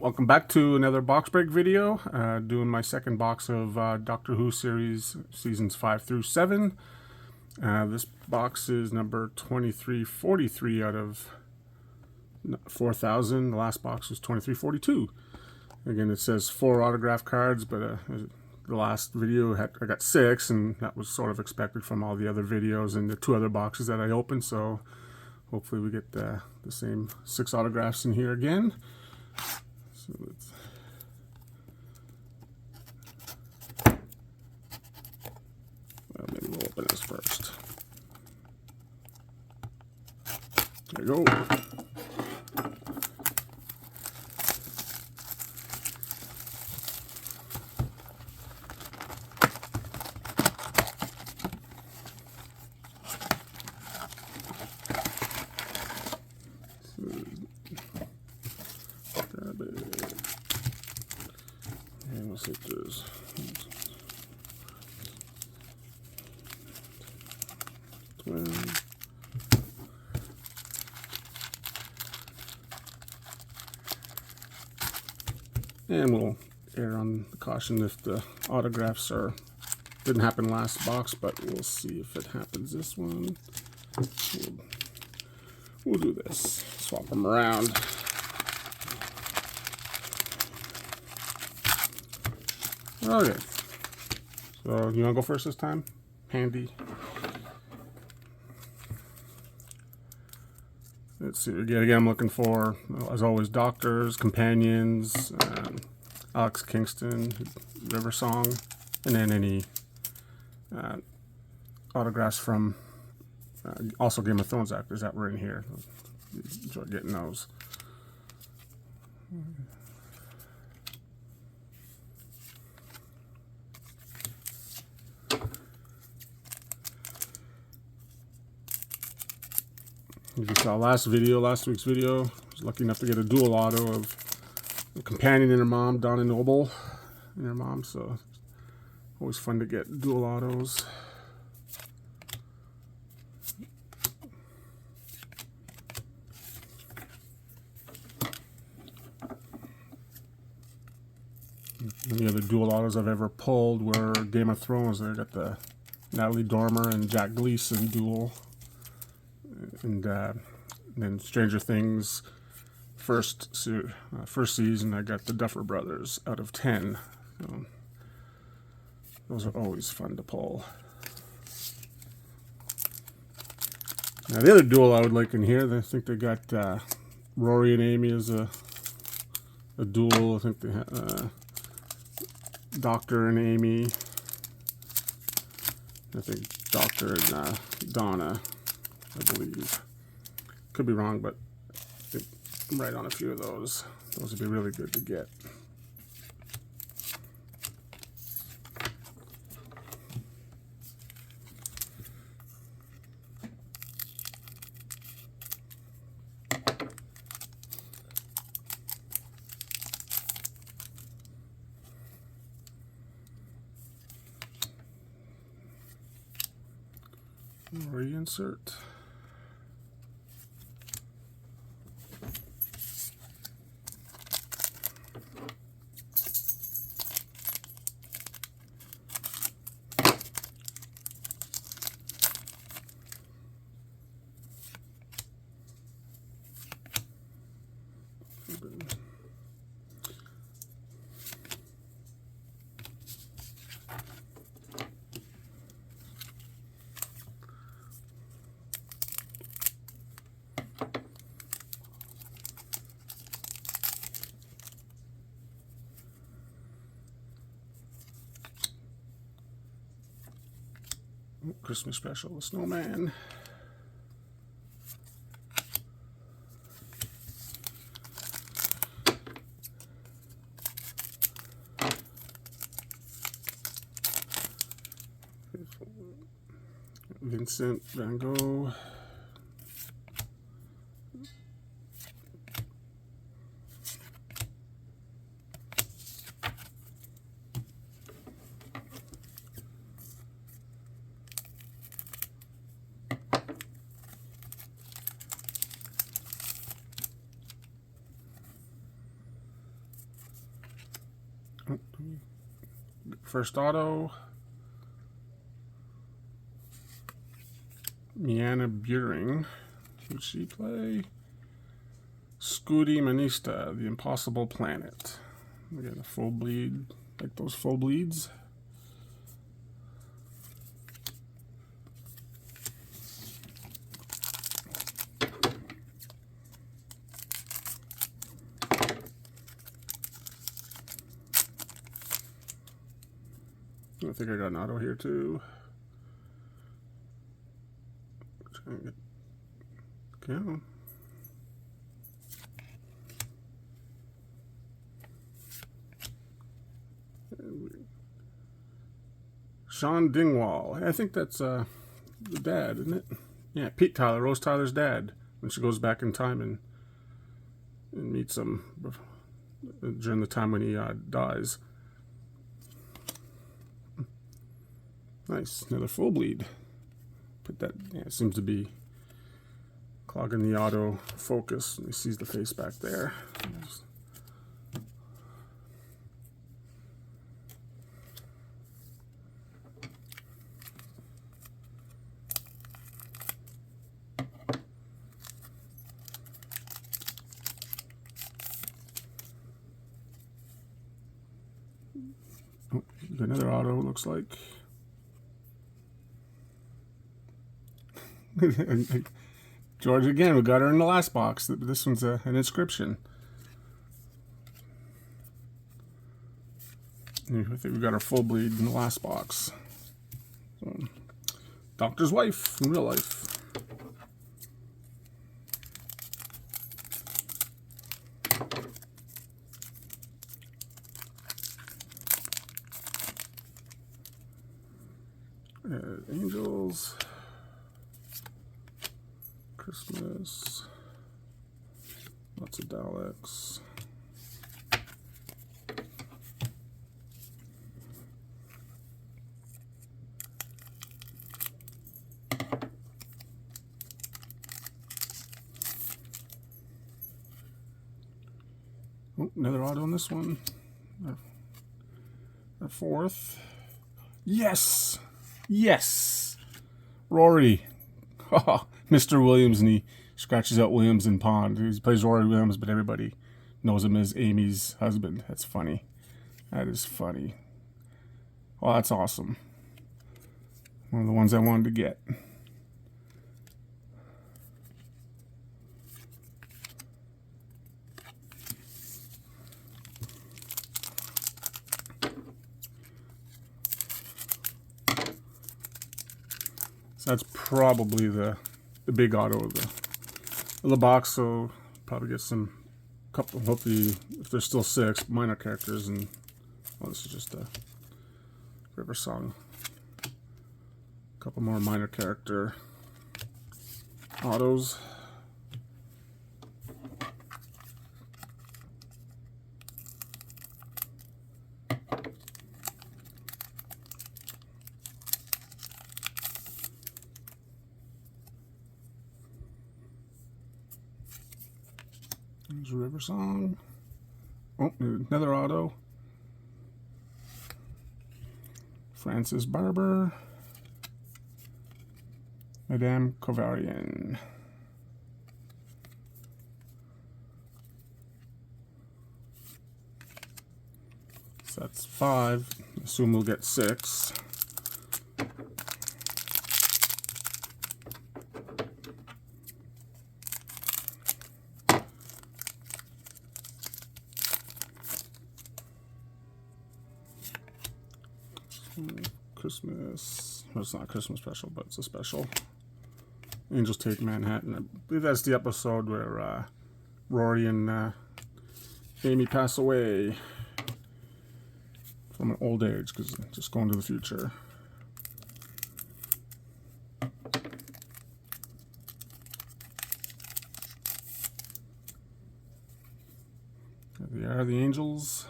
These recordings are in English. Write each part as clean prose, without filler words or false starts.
Welcome back to another box break video. Doing my second box of Doctor Who series seasons 5 through 7. This box is number 2343 out of 4,000. The last box was 2342. Again, it says 4 autograph cards, but the last video I got 6, and that was sort of expected from all the other videos and the 2 other boxes that I opened. So hopefully we get the same 6 autographs in here again. So let's maybe we'll open this first. There you go. Grab it. And we'll see if there's and we'll err on the caution if the autographs didn't happen last box, but we'll see if it happens this one. We'll do this. Swap them around. Okay. So you want to go first this time? Handy. Let's see. Again, I'm looking for, as always, Doctors, Companions, Alex Kingston, River Song, and then any autographs from also Game of Thrones actors that were in here. Enjoy getting those. As you saw last week's video, I was lucky enough to get a dual auto of a Companion and her mom, Donna Noble, and her mom, so always fun to get dual autos. The other dual autos I've ever pulled were Game of Thrones. I got the Natalie Dormer and Jack Gleason duel. And then Stranger Things first season, I got the Duffer Brothers out of 10. So those are always fun to pull. Now the other duel I would like in here, I think they got Rory and Amy as a duel. I think they have Doctor and Amy. I think Doctor and Donna, I believe. Could be wrong, but I'm right on a few of those. Those would be really good to get. Reinsert. Christmas special, the snowman. Vincent Van Gogh. First auto. Mianna Buring. Who'd she play? Scooty Manista, The Impossible Planet. We got a full bleed, like those full bleeds. I think I got an auto here too. Trying to get go. Sean Dingwall. I think that's the dad, isn't it? Yeah, Pete Tyler, Rose Tyler's dad, when she goes back in time and meets him during the time when he dies. Nice, another full bleed. Put that. Yeah, it seems to be clogging the auto focus. And he sees the face back there. Oh, another auto, looks like. George again, we got her in the last box. This one's an inscription. I think we got our full bleed in the last box. So, doctor's wife in real life. Angels. Christmas. Lots of Daleks. Oh, another auto on this one. Our fourth. Yes! Yes! Rory. Mr. Williams, and he scratches out Williams in Pond. He plays Rory Williams, but everybody knows him as Amy's husband. That's funny. That is funny. Well, that's awesome. One of the ones I wanted to get. So that's probably the big auto of the box. So probably get some couple. Hopefully, if there's still 6 minor characters, and well, this is just a River Song. A couple more minor character autos. There's River Song. Oh, another auto. Francis Barber. Madame Kovarian. So that's 5. Assume we'll get 6. Christmas. Well, it's not a Christmas special, but it's a special. Angels Take Manhattan. I believe that's the episode where Rory and Amy pass away from an old age, because just going to the future. There are the Angels.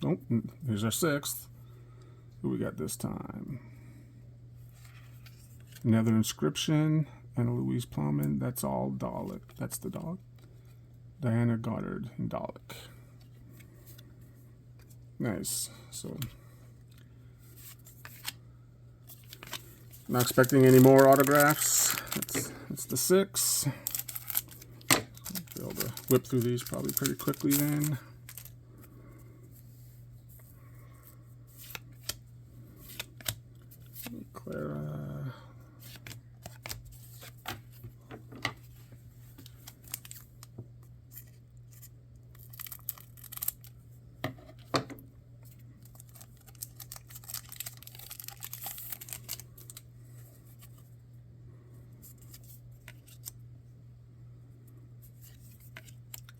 Nope, here's our 6th. Who we got this time? Another inscription. Anna Louise Plowman. That's all Dalek. That's the dog. Diana Goddard and Dalek. Nice. So, not expecting any more autographs. It's the 6. Be able to whip through these probably pretty quickly then. Clara.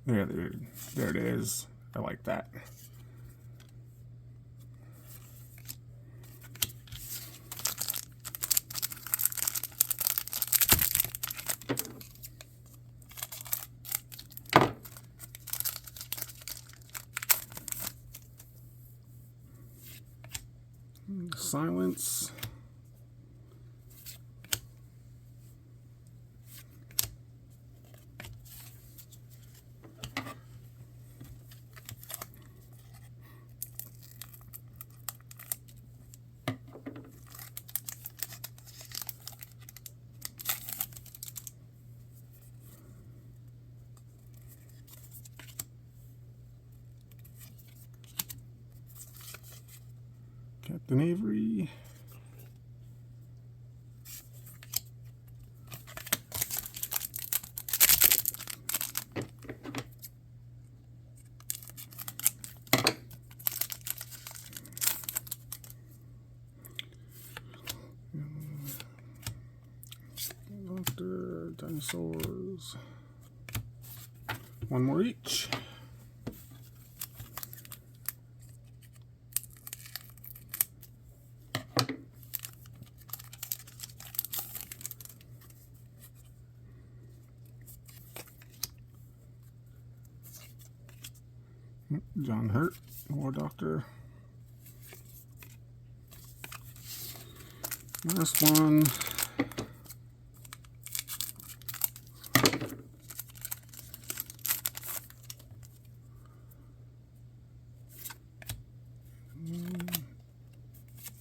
Yeah, there it is. I like that. Silence. Captain Avery. Doctor, dinosaurs. One more each. John Hurt, War Doctor. Last one.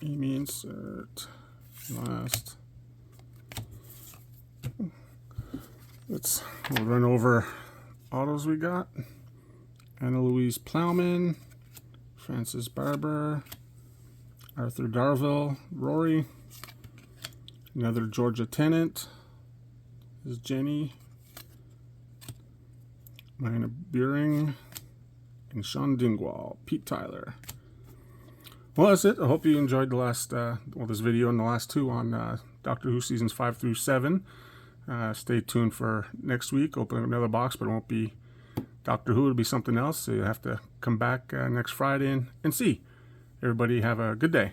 Amy insert. Last. We'll run over autos we got. Anna Louise Plowman, Francis Barber, Arthur Darville, Rory, another Georgia Tennant, this is Jenny, Lana Buring, and Sean Dingwall, Pete Tyler. Well, that's it. I hope you enjoyed the last, this video and the last two on Doctor Who seasons 5 through 7. Stay tuned for next week. Open another box, but it won't be Doctor Who. It'll be something else. So you have to come back next Friday and see. Everybody have a good day.